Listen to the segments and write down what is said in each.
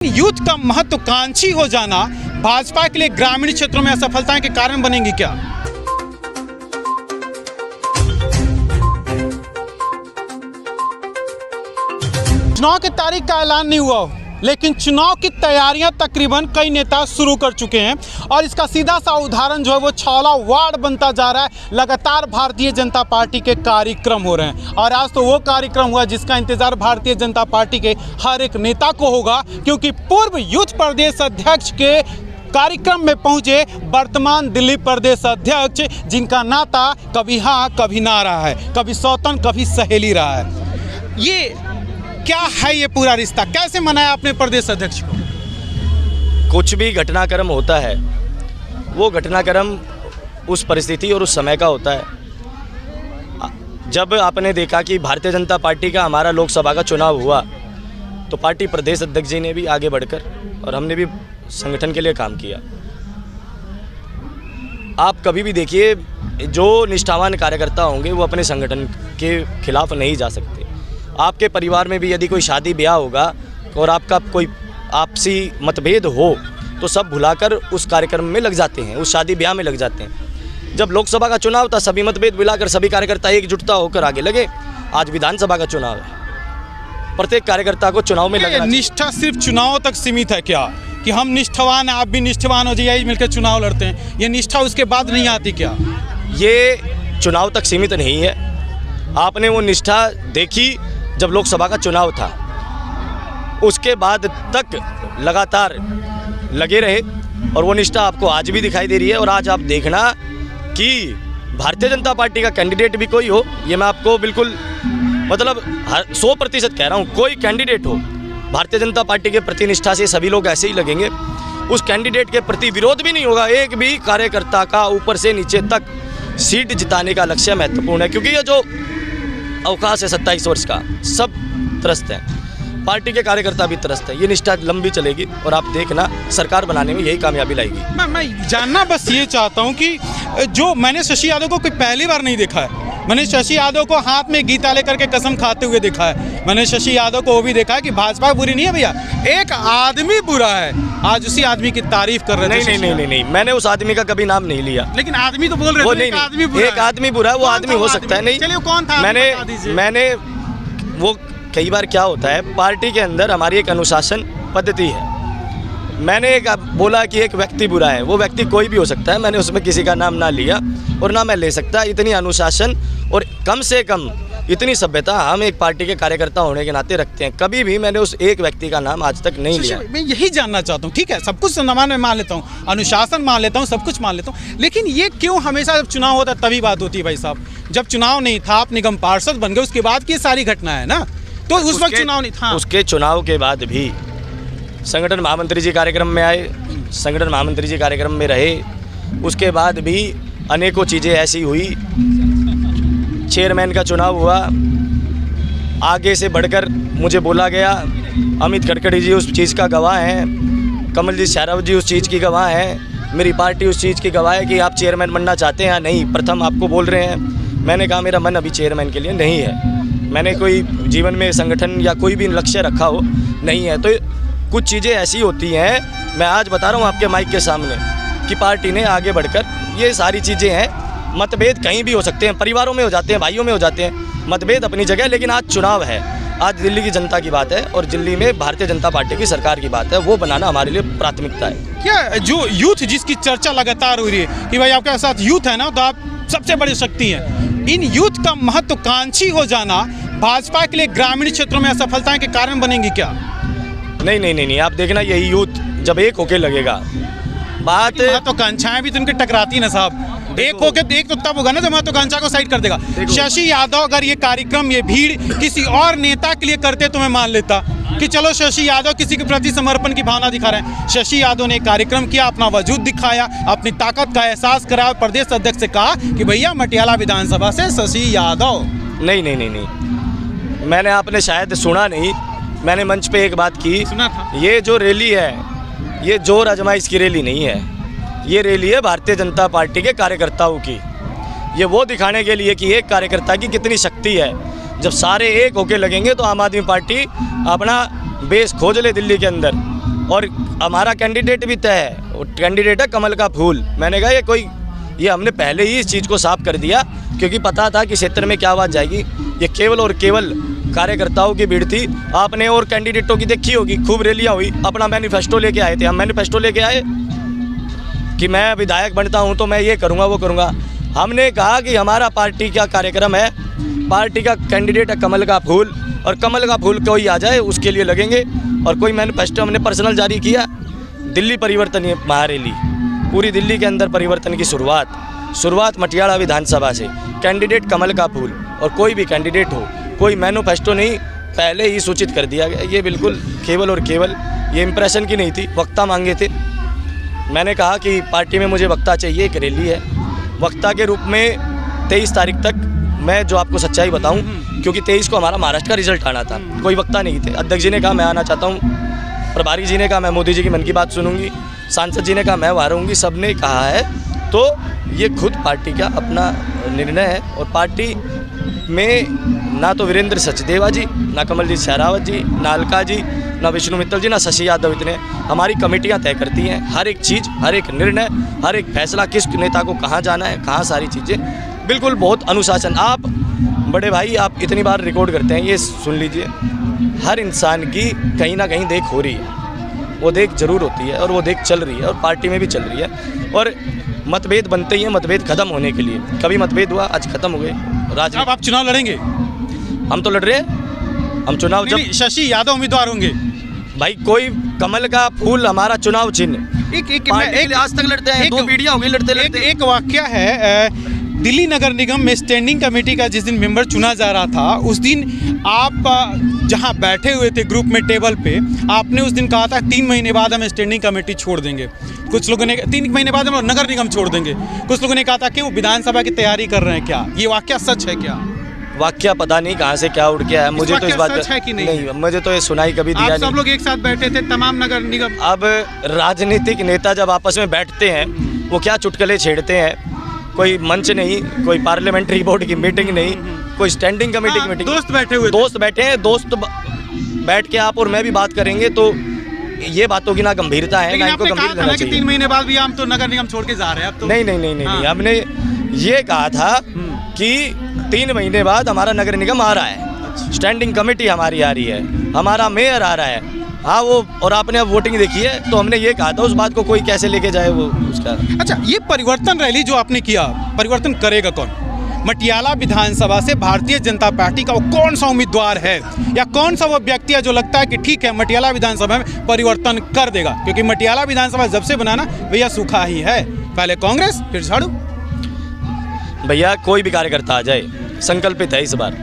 Youth का महत्वाकांक्षी हो जाना भाजपा के लिए ग्रामीण क्षेत्रों में असफलताएं के कारण बनेंगी क्या? चुनाव की तारीख का ऐलान नहीं हुआ हो, लेकिन चुनाव की तैयारियां तकरीबन कई नेता शुरू कर चुके हैं और इसका सीधा सा उदाहरण जो है वो छावला वार्ड बनता जा रहा है। लगातार भारतीय जनता पार्टी के कार्यक्रम हो रहे हैं और आज तो वो कार्यक्रम हुआ जिसका इंतजार भारतीय जनता पार्टी के हर एक नेता को होगा, क्योंकि पूर्व यूथ प्रदेश अध्यक्ष के कार्यक्रम में पहुंचे वर्तमान दिल्ली प्रदेश अध्यक्ष, जिनका नाता कभी हाँ कभी ना रहा है, कभी सौतन कभी सहेली रहा है। ये क्या है ये पूरा रिश्ता, कैसे मनाया अपने प्रदेश अध्यक्ष को? कुछ भी घटनाक्रम होता है वो घटनाक्रम उस परिस्थिति और उस समय का होता है। जब आपने देखा कि भारतीय जनता पार्टी का हमारा लोकसभा का चुनाव हुआ तो पार्टी प्रदेश अध्यक्ष जी ने भी आगे बढ़कर और हमने भी संगठन के लिए काम किया। आप कभी भी देखिए, जो निष्ठावान कार्यकर्ता होंगे वो अपने संगठन के खिलाफ नहीं जा सकते। आपके परिवार में भी यदि कोई शादी ब्याह होगा और आपका कोई आपसी मतभेद हो तो सब भुलाकर उस कार्यक्रम में लग जाते हैं, उस शादी ब्याह में लग जाते हैं। जब लोकसभा का चुनाव था सभी मतभेद भुलाकर सभी कार्यकर्ता एकजुटता होकर आगे लगे। आज विधानसभा का चुनाव है, प्रत्येक कार्यकर्ता को चुनाव में लगना। निष्ठा सिर्फ चुनाव तक सीमित है क्या, कि हम निष्ठावान हैं आप भी निष्ठावान हो जाइए मिलकर चुनाव लड़ते हैं, ये निष्ठा उसके बाद नहीं आती क्या? ये चुनाव तक सीमित नहीं है। आपने वो निष्ठा देखी जब लोकसभा का चुनाव था, उसके बाद तक लगातार लगे रहे और वो निष्ठा आपको आज भी दिखाई दे रही है। और आज आप देखना कि भारतीय जनता पार्टी का कैंडिडेट भी कोई हो, ये मैं आपको बिल्कुल 100% कह रहा हूँ, कोई कैंडिडेट हो भारतीय जनता पार्टी के प्रति निष्ठा से सभी लोग ऐसे ही लगेंगे। उस कैंडिडेट के प्रति विरोध भी नहीं होगा। एक भी कार्यकर्ता का ऊपर से नीचे तक सीट जिताने का लक्ष्य महत्वपूर्ण है, क्योंकि ये जो अवकाश है 27 वर्ष का, सब त्रस्त हैं, पार्टी के कार्यकर्ता भी त्रस्त है। ये निष्ठा लंबी चलेगी और आप देखना सरकार बनाने में यही कामयाबी लाएगी। मैं जानना बस ये चाहता हूँ कि जो मैंने शशि यादव को कोई पहली बार नहीं देखा है, मैंने शशि यादव को हाथ में गीता लेकर के कसम खाते हुए देखा है। मैंने शशि यादव को वो भी देखा है कि भाजपा बुरी नहीं है भैया, एक आदमी बुरा है। आज उसी आदमी की तारीफ कर रहे थे। नहीं, मैंने उस आदमी का कभी नाम नहीं लिया। लेकिन आदमी तो बोल रहे थे एक आदमी बुरा है, वो आदमी हो सकता है। नहीं, चलिए कौन था? मैंने वो कई बार क्या होता है, पार्टी के अंदर हमारी एक अनुशासन पद्धति है। मैंने एक बोला कि एक व्यक्ति बुरा है, वो व्यक्ति कोई भी हो सकता है। मैंने उसमें किसी का नाम ना लिया और ना मैं ले सकता। इतनी अनुशासन और कम से कम इतनी सभ्यता हम एक पार्टी के कार्यकर्ता होने के नाते रखते हैं। कभी भी मैंने उस एक व्यक्ति का नाम आज तक नहीं लिया। मैं यही जानना चाहता हूँ, ठीक है सब कुछ मैं मान लेता हूँ, अनुशासन मान लेता हूँ, सब कुछ मान लेता हूँ, लेकिन ये क्यों हमेशा जब चुनाव होता है तभी बात होती है? भाई साहब, जब चुनाव नहीं था आप निगम पार्षद बन गए, उसके बाद की सारी घटना है ना, तो उस वक्त चुनाव नहीं था। उसके चुनाव के बाद भी संगठन महामंत्री जी कार्यक्रम में आए, संगठन महामंत्री जी कार्यक्रम में रहे। उसके बाद भी अनेकों चीज़ें ऐसी हुई। चेयरमैन का चुनाव हुआ, आगे से बढ़कर मुझे बोला गया, अमित गडकरी जी उस चीज़ का गवाह हैं, कमलजीत शेरावत जी उस चीज़ की गवाह हैं, मेरी पार्टी उस चीज़ की गवाह है कि आप चेयरमैन बनना चाहते हैं या नहीं। प्रथम आपको बोल रहे हैं, मैंने कहा मेरा मन अभी चेयरमैन के लिए नहीं है। मैंने कोई जीवन में संगठन या कोई भी लक्ष्य रखा हो नहीं है। तो कुछ चीज़ें ऐसी होती हैं, मैं आज बता रहा हूँ आपके माइक के सामने, कि पार्टी ने आगे बढ़कर ये सारी चीज़ें हैं। मतभेद कहीं भी हो सकते हैं, परिवारों में हो जाते हैं, भाइयों में हो जाते हैं, मतभेद अपनी जगह। लेकिन आज चुनाव है, आज दिल्ली की जनता की बात है और दिल्ली में भारतीय जनता पार्टी की सरकार की बात है, वो बनाना हमारे लिए प्राथमिकता है। क्या जो यूथ जिसकी चर्चा लगातार हो रही है कि भाई आपके साथ यूथ है ना, तो आप सबसे बड़ी शक्ति हैं, इन यूथ का महत्वाकांक्षी हो जाना भाजपा के लिए ग्रामीण क्षेत्रों में असफलताएं के कारण बनेंगी क्या? नहीं, आप देखना, यही यूथ जब एक होके लगेगा, बात महत्वाकांक्षाएं भी तो इनके टकराती ना साहब। एक होके एक तो तब होगा ना जब महत्वाकांक्षा को साइड कर देगा। शशि यादव अगर ये कार्यक्रम ये भीड़ किसी और नेता के लिए करते तो मैं मान लेता कि चलो शशि यादव किसी के प्रति समर्पण की भावना दिखा रहे हैं। शशि यादव ने कार्यक्रम किया, अपना वजूद दिखाया, अपनी ताकत का एहसास कराया, प्रदेश अध्यक्ष से कहा कि भैया मटियाला विधानसभा से शशि यादव। नहीं, मैंने आपने शायद सुना नहीं, मैंने मंच पे एक बात की, सुना था। ये जो रैली है ये जोर आजमाइश की रैली नहीं है, ये रैली है भारतीय जनता पार्टी के कार्यकर्ताओं की। ये वो दिखाने के लिए कि एक कार्यकर्ता की कितनी शक्ति है। जब सारे एक होके लगेंगे तो आम आदमी पार्टी अपना बेस खोज ले दिल्ली के अंदर। और हमारा कैंडिडेट भी तय है, वो कैंडिडेट है कमल का फूल। मैंने कहा ये हमने पहले ही इस चीज़ को साफ कर दिया, क्योंकि पता था कि क्षेत्र में क्या बात जाएगी। ये केवल और केवल कार्यकर्ताओं की भीड़ थी। आपने और कैंडिडेटों की देखी होगी, खूब रैलियाँ हुई, अपना मैनिफेस्टो लेके आए थे। हम मैनिफेस्टो लेके आए कि मैं विधायक बनता हूँ तो मैं ये करूँगा वो करूँगा। हमने कहा कि हमारा पार्टी का कार्यक्रम है, पार्टी का कैंडिडेट है कमल का फूल, और कमल का फूल कोई आ जाए उसके लिए लगेंगे। और कोई मैनिफेस्टो हमने पर्सनल जारी किया। दिल्ली परिवर्तन महारैली, पूरी दिल्ली के अंदर परिवर्तन की शुरुआत मटियाला विधानसभा से, कैंडिडेट कमल का फूल, और कोई भी कैंडिडेट हो, कोई मैनिफेस्टो नहीं, पहले ही सूचित कर दिया गया। ये बिल्कुल केवल और केवल ये इम्प्रेशन की नहीं थी, वक्ता मांगे थे। मैंने कहा कि पार्टी में मुझे वक्ता चाहिए, एक रैली है, वक्ता के रूप में 23 तारीख तक मैं जो आपको सच्चाई बताऊं, क्योंकि 23 को हमारा महाराष्ट्र का रिजल्ट आना था, कोई वक्ता नहीं थे। अध्यक्ष जी ने कहा मैं आना चाहता हूं, प्रभारी जी ने कहा मैं मोदी जी की मन की बात सुनूंगी, सांसद जी ने कहा मैं वहाँ रहूँगी, सब ने कहा है। तो ये खुद पार्टी का अपना निर्णय है, और पार्टी में ना तो वीरेंद्र सचदेवा जी, ना कमलजीत शेरावत जी, ना अलका जी, ना विष्णु मित्तल जी, ना शशि यादव, इतने हमारी कमेटियां तय करती हैं हर एक चीज़, हर एक निर्णय, हर एक फैसला, किस नेता को कहाँ जाना है, कहाँ सारी चीज़ें, बिल्कुल बहुत अनुशासन। आप बड़े भाई, आप इतनी बार रिकॉर्ड करते हैं, ये सुन लीजिए, हर इंसान की कहीं ना कहीं देख हो रही है, वो देख जरूर होती है, और वो देख चल रही है, और पार्टी में भी चल रही है। और मतभेद बनते ही हैं, मतभेद खत्म होने के लिए। कभी मतभेद हुआ, आज खत्म हो गए। अब आप चुनाव लड़ेंगे? हम तो लड़ रहे हैं, हम चुनाव जब शशि यादव उम्मीदवार होंगे भाई, कोई कमल का फूल हमारा चुनाव चिन्ह। एक आज तक लड़ते हैं, 2 पीढ़ियां हो गई लड़ते। एक वाकया है, दिल्ली नगर निगम में स्टैंडिंग कमेटी का जिस दिन मेंबर चुना जा रहा था, उस दिन आप जहां बैठे हुए थे ग्रुप में टेबल पे, आपने उस दिन कहा था 3 महीने बाद हम स्टैंडिंग कमेटी छोड़ देंगे। कुछ लोगों ने 3 महीने बाद हम नगर निगम छोड़ देंगे। कुछ लोगों ने कहा था कि वो विधानसभा की तैयारी कर रहे हैं। क्या ये वाकया सच है? क्या वाकया पता नहीं कहाँ से क्या उड़ के आया, मुझे तो इस बात सच है कि नहीं, मुझे तो ये सुनाई कभी दिया नहीं। सब लोग एक साथ बैठे थे, तमाम नगर निगम। अब राजनीतिक नेता जब आपस में बैठते हैं, वो क्या चुटकुले छेड़ते हैं, कोई मंच नहीं, कोई पार्लियामेंट्री बोर्ड की मीटिंग नहीं, कोई स्टैंडिंग कमेटी की मीटिंग, दोस्त बैठे हुए, दोस्त बैठे हैं, दोस्त बैठ के आप और मैं भी बात करेंगे, तो ये बातों की ना गंभीरता है, ना इनको गंभीर लेना चाहिए। 3 महीने बाद भी हम तो नगर निगम छोड़ के जा रहे हैं अब तो। नहीं, हमने ये कहा था कि 3 महीने बाद हमारा नगर निगम आ रहा है, स्टैंडिंग कमेटी हमारी आ रही है, हमारा मेयर आ रहा है। हाँ, वो और आपने अब वोटिंग देखी है, तो हमने ये कहा था, उस बात को कोई कैसे लेके जाए वो उसका। अच्छा, ये परिवर्तन रैली जो आपने किया, परिवर्तन करेगा कौन? मटियाला विधानसभा से भारतीय जनता पार्टी का वो कौन सा उम्मीदवार है, या कौन सा वो व्यक्ति है जो लगता है कि ठीक है मटियाला विधानसभा में परिवर्तन कर देगा? क्योंकि मटियाला विधानसभा जब से बनाना भैया सूखा ही है, पहले कांग्रेस फिर झाड़ू। भैया कोई भी कार्यकर्ता आ जाए, संकल्पित है इस बार।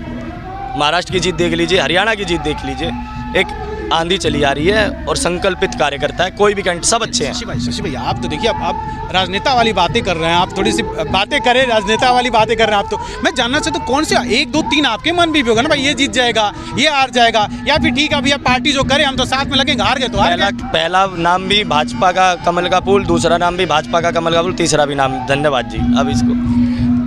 महाराष्ट्र की जीत देख लीजिए, हरियाणा की जीत देख लीजिए, एक आंधी चली आ रही है, और संकल्पित कार्यकर्ता है, कोई भी कैंडिडेट, सब अच्छे हैं। शशि भाई आप तो देखिए, आप राजनेता वाली बातें कर रहे हैं, आप थोड़ी सी बातें करें, राजनेता वाली बातें कर रहे हैं आप। तो मैं जानना चाहता हूँ, कौन से 1, 2, 3 आपके मन भी होगा ना भाई, ये जीत जाएगा, ये हार जाएगा, या फिर ठीक है भैया पार्टी जो करे हम तो साथ में लगेंगे, हार गए तो हार गए। पहला नाम भी भाजपा का कमल का फूल, दूसरा नाम भी भाजपा का कमल का फूल, तीसरा भी नाम। धन्यवाद जी। अब इसको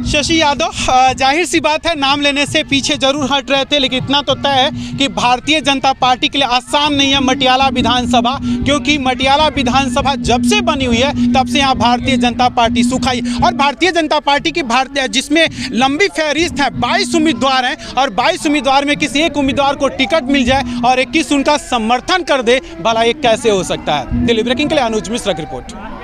शशि यादव जाहिर सी बात है नाम लेने से पीछे जरूर हट रहे थे, लेकिन इतना तो तय है कि भारतीय जनता पार्टी के लिए आसान नहीं है मटियाला विधानसभा, क्योंकि मटियाला विधानसभा जब से बनी हुई है तब से यहाँ भारतीय जनता पार्टी सुखाई। और भारतीय जनता पार्टी की जिसमें लंबी फहरिस्त है, 22 उम्मीदवार हैं, और 22 उम्मीदवार में किसी एक उम्मीदवार को टिकट मिल जाए और 21 उनका समर्थन कर दे, भला ये कैसे हो सकता है? दिल्ली ब्रेकिंग के लिए अनुज मिश्रा की रिपोर्ट।